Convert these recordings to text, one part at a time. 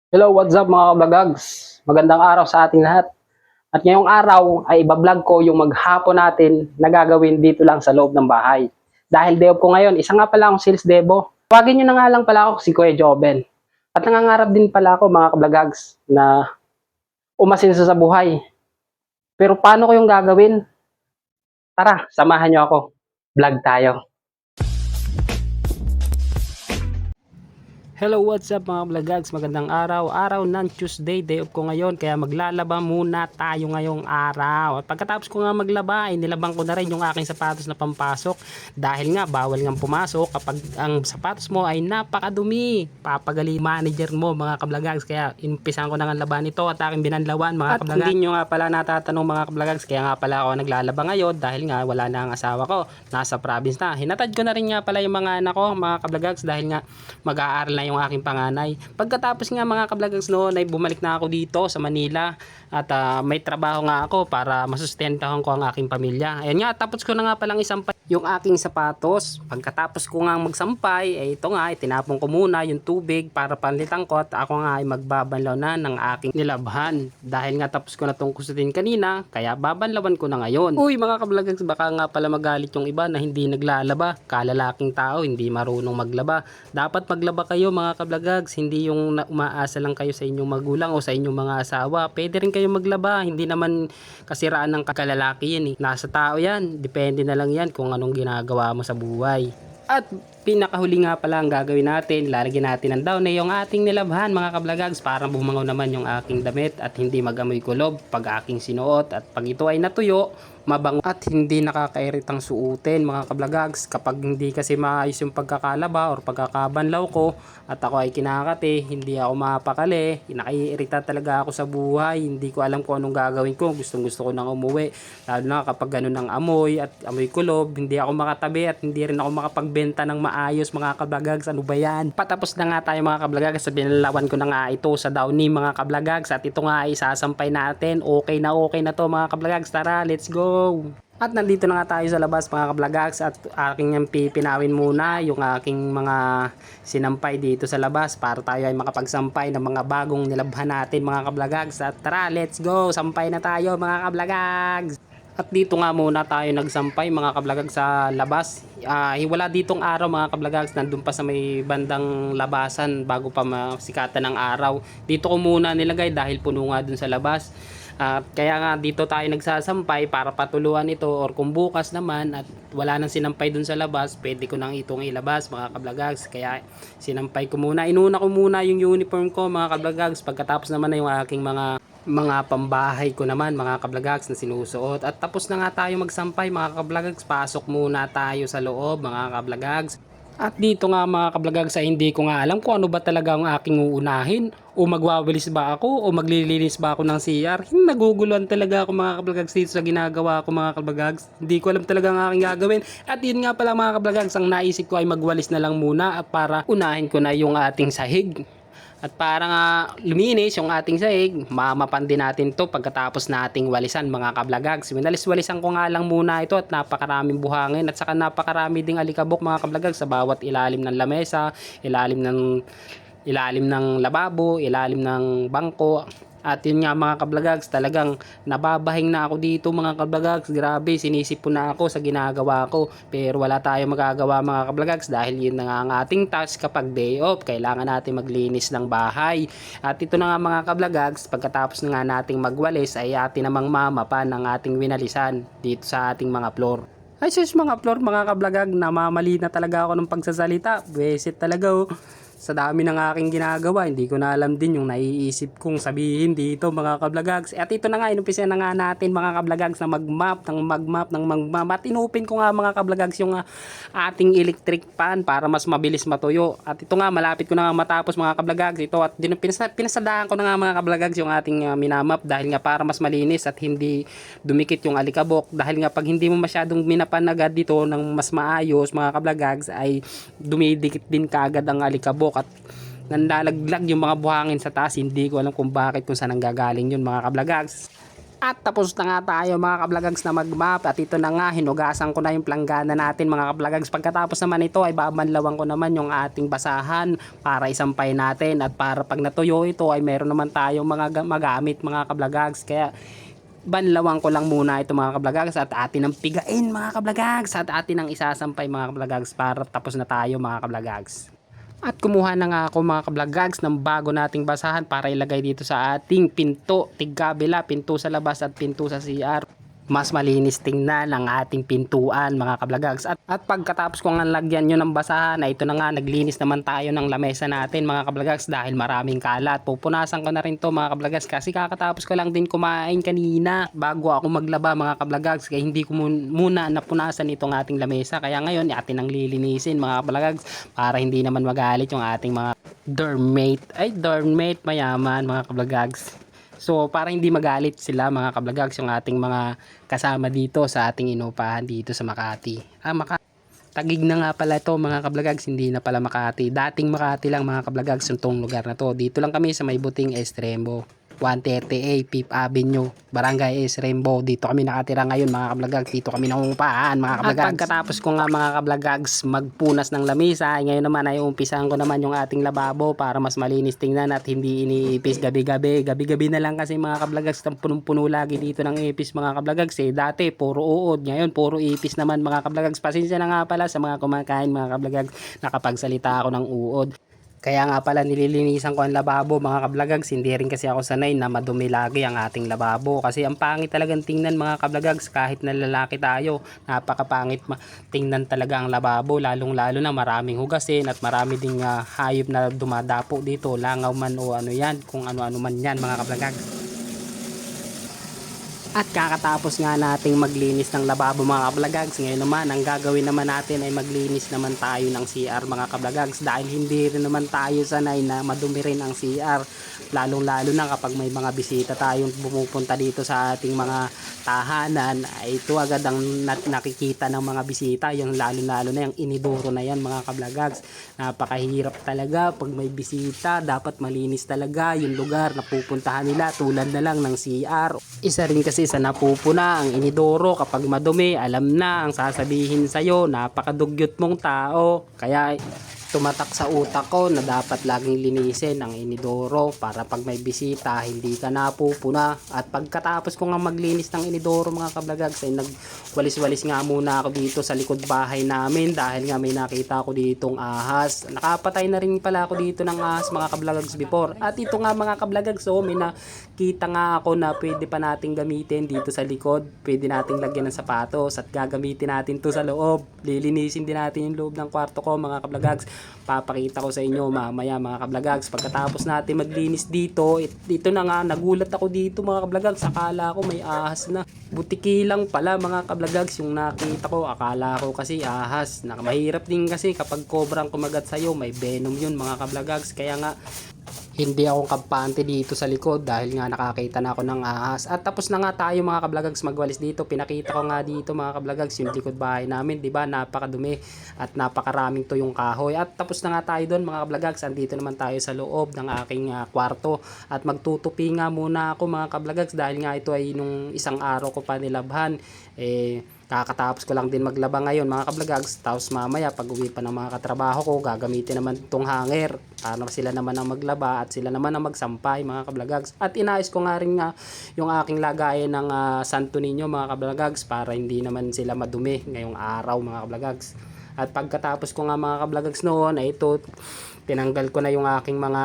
Hello, what's up mga kabagags? Magandang araw sa ating lahat. At ngayong araw ay ibablog ko yung maghapon natin na gagawin dito lang sa loob ng bahay. Dahil day off ko ngayon, isa nga pala akong sales debo. Tawagin nyo na nga lang pala ako si Kuya Joben. At nangangarap din pala ako mga kabagags na umasenso sa buhay. Pero paano ko yung gagawin? Tara, samahan nyo ako. Vlog tayo. Hello, what's up mga vlogags? Magandang araw. Araw ng Tuesday, day off ko ngayon. Kaya maglalaba muna tayo ngayong araw. At pagkatapos ko nga maglaba, ay nilabang ko na rin yung aking sapatos na pampasok. Dahil nga, bawal nga pumasok kapag ang sapatos mo ay napakadumi. Papagali manager mo mga kablogags. Kaya inumpisan ko na nga laban ito at aking binanlawan mga kablogags. At hindi nyo nga pala natatanong mga kablogags, kaya nga pala ako naglalaba ngayon dahil nga wala na ang asawa ko. Nasa province na. Hinatad ko na rin nga pala yung mga anak ko mga kablogags dahil nga mag-aaral na yung aking panganay. Pagkatapos nga mga kabloggers noon ay bumalik na ako dito sa Manila at may trabaho nga ako para masustentahan ko ang aking pamilya. Ayun nga, tapos ko na nga palang isampay yung aking sapatos. Pagkatapos ko nga magsampay, ito nga, tinapon ko muna yung tubig para panlitan ko at ako nga ay magbabanlaw na ng aking nilabhan. Dahil nga tapos ko na itong kusutin kanina, kaya babanlawan ko na ngayon. Uy mga kabloggers, baka nga pala magalit yung iba na hindi naglalaba. Kalalaking tao, hindi marunong maglaba. Dapat maglaba kayo mga kabloggers, hindi yung umaasa lang kayo sa inyong magulang o sa inyong mga asawa. Pwede rin kayo maglaba, hindi naman kasiraan ng kalalaki yan eh. Nasa tao yan, depende na lang yan kung anong ginagawa mo sa buhay. At pinakahuli nga pala ang gagawin natin, lalagyan natin ng daw na yung ating nilabhan mga kabloggers para bumangaw naman yung aking damit at hindi magamoy kulob pag aking sinuot at pag ito ay natuyo, mabango at hindi nakakairitang suotin mga kabloggers. Kapag hindi kasi maayos yung pagkakalaba or pagkakabanlaw ko at ako ay kinakate, hindi ako mapakali, nakaiirita talaga ako sa buhay, hindi ko alam kung anong gagawin ko, gustong gusto ko nang umuwi, lalo na kapag ganun ang amoy at amoy kulob, hindi ako makatabi at hindi rin ako makapagbenta ng maayos mga kabloggers. Ano ba yan? Patapos na nga tayo mga kabloggers, sa binalawan ko na nga ito sa Downy mga kabloggers at ito nga ay isasampay natin. Okay na to mga kabloggers, tara let's go. At nandito na nga tayo sa labas mga kabloggers at aking pipinawin muna yung aking mga sinampay dito sa labas para tayo ay makapagsampay ng mga bagong nilabhan natin mga kabloggers. At tara let's go, sampay na tayo mga kabloggers. At dito nga muna tayo nagsampay mga kabloggers sa labas. Wala ditong araw mga kabloggers, nandun pa sa may bandang labasan bago pa masikatan ng araw. Dito ko muna nilagay dahil puno nga dun sa labas. Kaya nga dito tayo nagsasampay para patuluan ito or kung bukas naman at wala nang sinampay dun sa labas, pwede ko nang itong ilabas mga kabloggers. Kaya sinampay ko muna, inuna ko muna yung uniform ko mga kabloggers, pagkatapos naman na yung aking mga pambahay ko naman mga kabloggers na sinusuot. At tapos na nga tayo magsampay mga kabloggers, pasok muna tayo sa loob mga kabloggers. At dito nga mga kabloggers ay hindi ko nga alam kung ano ba talaga ang aking uunahin, o magwawalis ba ako o maglilinis ba ako ng CR. Naguguluhan talaga ako mga kabloggers dito sa ginagawa ko mga kabloggers. Hindi ko alam talaga ang aking gagawin. At yun nga pala mga kabloggers, ang naisip ko ay magwalis na lang muna at para unahin ko na yung ating sahig. At para nga luminis yung ating sahig, mamapan din natin to pagkatapos nating walisan mga kabloggers. Winalis-walisan ko nga lang muna ito at napakaraming buhangin at saka napakarami ding alikabok mga kabloggers sa bawat ilalim ng lamesa, ilalim ng lababo, ilalim ng bangko. At yun nga mga kabloggers, talagang nababahing na ako dito mga kabloggers. Grabe, sinisip po na ako sa ginagawa ko. Pero wala tayong magagawa mga kabloggers dahil yun na nga ang ating task kapag day off. Kailangan natin maglinis ng bahay. At ito na nga mga kabloggers, pagkatapos na nga nating magwalis ay atin namang mamapan ng ating winalisan dito sa ating mga floor. Ay sus mga floor mga kabloggers, namamali na talaga ako ng pagsasalita. Besit talaga oh. Sa dami ng aking ginagawa, hindi ko na alam din yung naiisip kong sabihin dito mga kabloggers. At ito na nga, inumpisa na nga natin mga kabloggers na mag-map. At inupin ko nga mga kabloggers yung ating electric pan para mas mabilis matuyo. At ito nga, malapit ko na nga matapos mga kabloggers ito. At pinasadahan ko na nga mga kabloggers yung ating minamap dahil nga para mas malinis at hindi dumikit yung alikabok. Dahil nga pag hindi mo masyadong minapan agad dito ng mas maayos mga kabloggers ay dumidikit din kaagad ang alikabok at nanlalaglag yung mga buhangin sa taas. Hindi ko alam kung bakit, kung saan nanggagaling yun mga kabloggers. At tapos na nga tayo mga kablagags na mag-map, at ito na nga, hinugasan ko na yung planggana natin mga kablagags. Pagkatapos naman ito ay babanlawan ko naman yung ating basahan para isampay natin, at para pag natuyo ito ay meron naman tayong mga magamit mga kablagags. Kaya banlawan ko lang muna ito mga kablagags at atin ang pigain mga kablagags, at atin ang isasampay mga kablagags para tapos na tayo mga kablagags. At kumuha na nga ako mga kablagags ng bago nating basahan para ilagay dito sa ating pinto, tigkabila, pinto sa labas at pinto sa CR. Mas malinis tingnan ang ating pintuan mga kablagags. At pagkatapos ko nga lagyan nyo ng basahan, na ito na nga, naglinis naman tayo ng lamesa natin mga kablagags dahil maraming kalat. Pupunasan ko na rin to mga kablagags kasi kakatapos ko lang din kumain kanina bago ako maglaba mga kablagags. Kaya hindi ko muna napunasan itong ating lamesa. Kaya ngayon atin ang lilinisin mga kablagags para hindi naman magalit yung ating mga dormmate mayaman mga kablagags. So para hindi magalit sila mga kablagags yung ating mga kasama dito sa ating inupahan dito sa Makati. Tagig na nga pala ito mga kablagags, hindi na pala Makati. Dating Makati lang mga kablagags yung lugar na to. Dito lang kami sa may buting Estrembo. 130A, Fifth Avenue, Barangay Estrembo. Dito kami nakatira ngayon mga kablagags. Dito kami nangungupahan mga kablagags. At pagkatapos ko nga mga kablagags magpunas ng lamisa, ngayon naman ay umpisahan ko naman yung ating lababo para mas malinis tingnan at hindi iniipis gabi-gabi. Gabi-gabi na lang kasi mga kablagags, punong-puno lagi dito ng ipis mga kablagags. Dati puro uod, ngayon puro ipis naman mga kablagags. Pasensya na nga pala sa mga kumakain mga kablagags, nakapagsalita ako ng uod. Kaya nga pala nililinisan ko ang lababo mga kablagags, hindi rin kasi ako sanay na madumi lagi ang ating lababo. Kasi ang pangit talagang tingnan mga kablagags, kahit na lalaki tayo, napakapangit tingnan talaga ang lababo. Lalong lalo na maraming hugasin at marami ding hayop na dumadapo dito, langaw man o ano yan, kung ano-ano man yan mga kablagags. At kakatapos nga nating maglinis ng lababo mga kablagags, ngayon naman ang gagawin naman natin ay maglinis naman tayo ng CR mga kablagags, dahil hindi rin naman tayo sanay na madumi rin ang CR, lalong lalo na kapag may mga bisita tayong pumupunta dito sa ating mga tahanan. Ay ito agad ang nakikita ng mga bisita, yung lalo na yung inidoro na yan mga kablagags. Napakahirap talaga pag may bisita, dapat malinis talaga yung lugar na pupuntahan nila, tulad na lang ng CR. Isa rin kasi sa napupuna ang inidoro kapag madumi, alam na ang sasabihin sa'yo, napakadugyot mong tao. Kaya tumatak sa utak ko na dapat laging linisin ang inidoro para pag may bisita hindi ka napupuna. At pagkatapos ko nga maglinis ng inidoro mga kablagags ay nagwalis-walis nga muna ako dito sa likod bahay namin dahil nga may nakita ako ditong ahas. Nakapatay na rin pala ako dito ng ahas mga kablagags before. At ito nga mga kablagags, so may nakita nga ako na pwede pa nating gamitin dito sa likod. Pwede nating lagyan ng sapatos at gagamitin natin to sa loob. Lilinisin din natin yung loob ng kwarto ko mga kablagags. Papakita ko sa inyo mamaya mga kablagags. Pagkatapos natin maglinis dito, ito na nga, nagulat ako dito mga kablagags. Akala ko may ahas na. Butiki lang pala mga kablagags yung nakita ko. Akala ko kasi ahas. Mahirap din kasi kapag kobrang kumagat sa'yo, may venom yun mga kablagags. Kaya nga hindi ako kampante dito sa likod dahil nga nakakita na ako ng ahas. At tapos na nga tayo mga kablagags magwalis dito. Pinakita ko nga dito mga kablagags yung likod bahay namin, di ba? Napakadumi at napakaraming tuyong kahoy. At tapos na nga tayo doon mga kablagags. Andito naman tayo sa loob ng aking kwarto at magtutupi nga muna ako mga kablagags dahil nga ito ay nung isang araw ko pa nilabhan. Kakatapos ko lang din maglaba ngayon mga kablagags, tapos mamaya pag uwi pa ng mga katrabaho ko gagamitin naman itong hanger para sila naman ang maglaba at sila naman ang magsampay mga kablagags. At inayos ko nga rin yung aking lagayan ng Santo Niño mga kablagags para hindi naman sila madumi ngayong araw mga kablagags. At pagkatapos ko nga mga kablagags noon ay ito, tinanggal ko na yung aking mga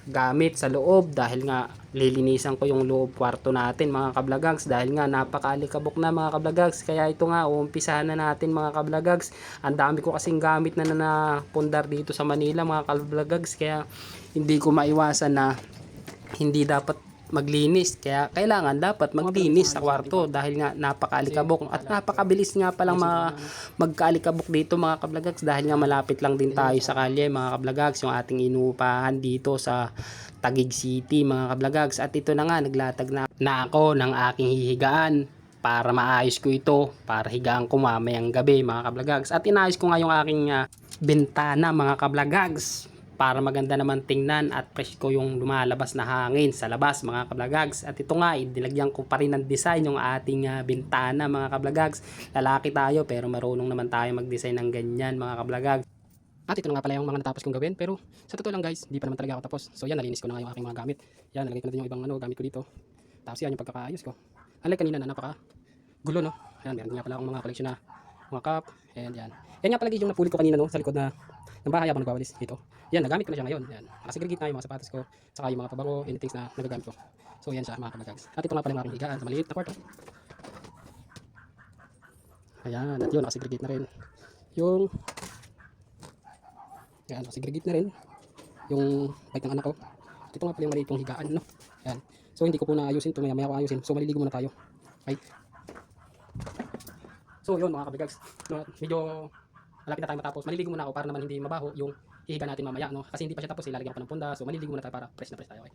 gamit sa loob dahil nga lilinisan ko yung loob kwarto natin mga kablagags dahil nga napakaalikabok na mga kablagags. Kaya ito nga uumpisahan na natin mga kablagags. Ang dami ko kasing gamit na napundar dito sa Manila mga kablagags, kaya hindi ko maiwasan na hindi dapat maglinis, kaya kailangan dapat maglinis sa kwarto dahil nga napakaalikabok at napakabilis nga palang magkaalikabok dito mga kablagags dahil nga malapit lang din tayo sa kalye mga kablagags, yung ating inuupahan dito sa Taguig City mga kablagags. At ito na nga, naglatag na ako ng aking hihigaan para maayos ko ito para higaan ko mamayang gabi mga kablagags. At inayos ko nga yung aking bintana mga kablagags para maganda naman tingnan at presko yung lumalabas na hangin sa labas mga kablagags. At ito nga, nilagyan ko pa rin ng design yung ating bintana mga kablagags. Lalaki tayo pero marunong naman tayo mag-design ng ganyan mga kablagags. At ito na nga pala yung mga natapos kong gawin, pero sa totoo lang guys, di pa naman talaga ako tapos. So yan, nalinis ko na nga yung aking mga gamit. Yan, nalagay ko na din yung ibang gamit ko dito. Tapos yan yung pagkakaayos ko. Unlike kanina na napaka gulo, no? Ayan, meron nga pala akong mga collection na mga cup. And yan. Yan nga pala yung napuli ko kanina, no? Sa likod ng bahay habang nagwawalis dito. Yan, nagamit ko na siya ngayon. Yan. Nakasegregate na yung mga sapatos ko, saka yung mga pabango, anything na nagagamit ko. So yan siya mga kabagags. At ito nga pala yung aking higaan sa maliit na kwarto. Ayan, at yun, nakasegregate na rin. Yung yan, nakasegregate na rin yung bike ng anak ko. At ito nga pala yung maliit kong higaan, no? Yan. So hindi ko po naayusin ito, maya ko ayusin. So maliligo muna tayo. Okay. So yun mga kabagags, no, medyo malapit na tayo matapos. Maliligo muna ako para naman hindi mabaho yung hihiga natin mamaya, no? Kasi hindi pa siya tapos, ilalagyan ko pa ng punda. So maliligo muna tayo para fresh na fresh tayo. Okay.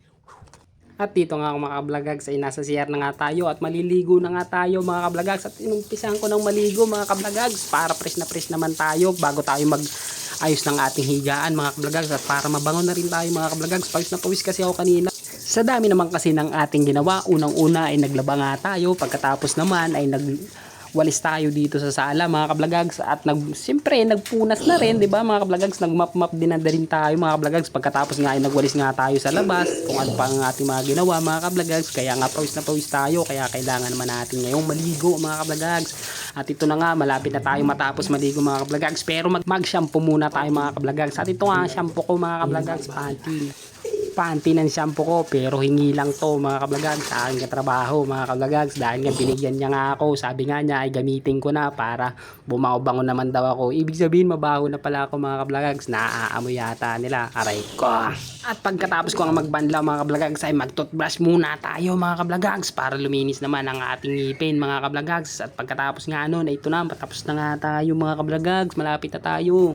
At dito nga mga kablagags ay nasa CR na nga tayo at maliligo na nga tayo mga kablagags. At inumpisahan ko ng maligo mga kablagags para fresh na fresh naman tayo bago tayo mag-ayos ng ating higaan mga kablagags. At para mabangon na rin tayo mga kablagags. Pawis na pawis kasi ako kanina. Sa dami naman kasi ng ating ginawa, unang-una ay naglaba nga tayo. Pagkatapos naman ay walis tayo dito sa sala mga kablagags at siyempre nagpunas na rin, di ba mga kablagags, nagmap-map din na rin tayo mga kablagags. Pagkatapos nga ay nagwalis nga tayo sa labas kung ano pa ang ating mga ginawa mga kablagags, kaya nga pawis na pawis tayo, kaya kailangan naman natin ngayong maligo mga kablagags. At ito na nga, malapit na tayo matapos maligo mga kablagags, pero mag-shampoo muna tayo mga kablagags. At ito nga ang shampoo ko mga kablagags, panty ng shampoo ko, pero hingi lang to mga kablagags sa aking katrabaho mga kablagags, dahil nga binigyan niya nga ako, sabi nga niya ay gamitin ko na para bumabango naman daw ako. Ibig sabihin mabaho na pala ako mga kablagags, naaamoy yata nila, aray ko. At pagkatapos ko nga magbanlaw mga kablagags ay mag-toothbrush muna tayo mga kablagags para luminis naman ang ating ngipin mga kablagags. At pagkatapos nga nun ay ito na, patapos na nga tayo mga kablagags, malapit na tayo.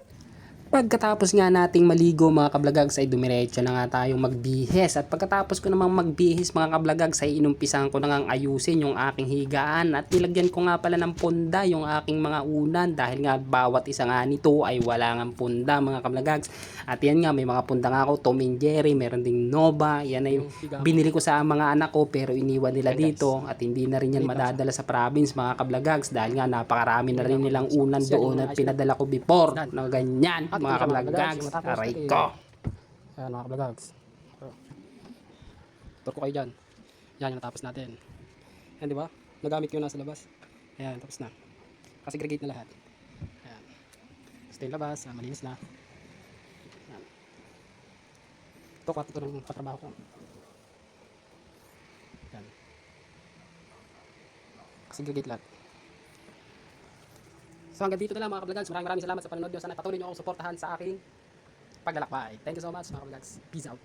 Pagkatapos nga nating maligo mga kablagags ay dumiretso na nga tayong magbihis. At pagkatapos ko namang magbihis mga kablagags ay inumpisahan ko na nga ayusin yung aking higaan. At nilagyan ko nga pala ng punda yung aking mga unan dahil nga bawat isa nga nito ay wala nga punda mga kablagags. At yan nga, may mga punda nga ako, Tom and Jerry, meron ding Nova. Yan ay binili ko sa mga anak ko pero iniwan nila dito at hindi na rin yan madadala sa province mga kablagags dahil nga napakarami na rin nilang unan doon at pinadala ko before na ganyan mga kablagags, aray ko. Ayan mga kablagags, tur ko kayo dyan. Yan yung natapos natin. Yan diba, nagamit ko na sa labas. Ayan, tapos na, kasi-segregate na lahat. Ayan, gusto yung labas, malinis na. Ayan. Ito kwarto ito ng katrabaho ko. Ayan, kasi-segregate lahat. So hanggang dito na lang mga kablagags. Maraming salamat sa panonood nyo. Sana patuloy nyo akong suportahan sa aking paglalakbay. Thank you so much mga kablagags. Peace out.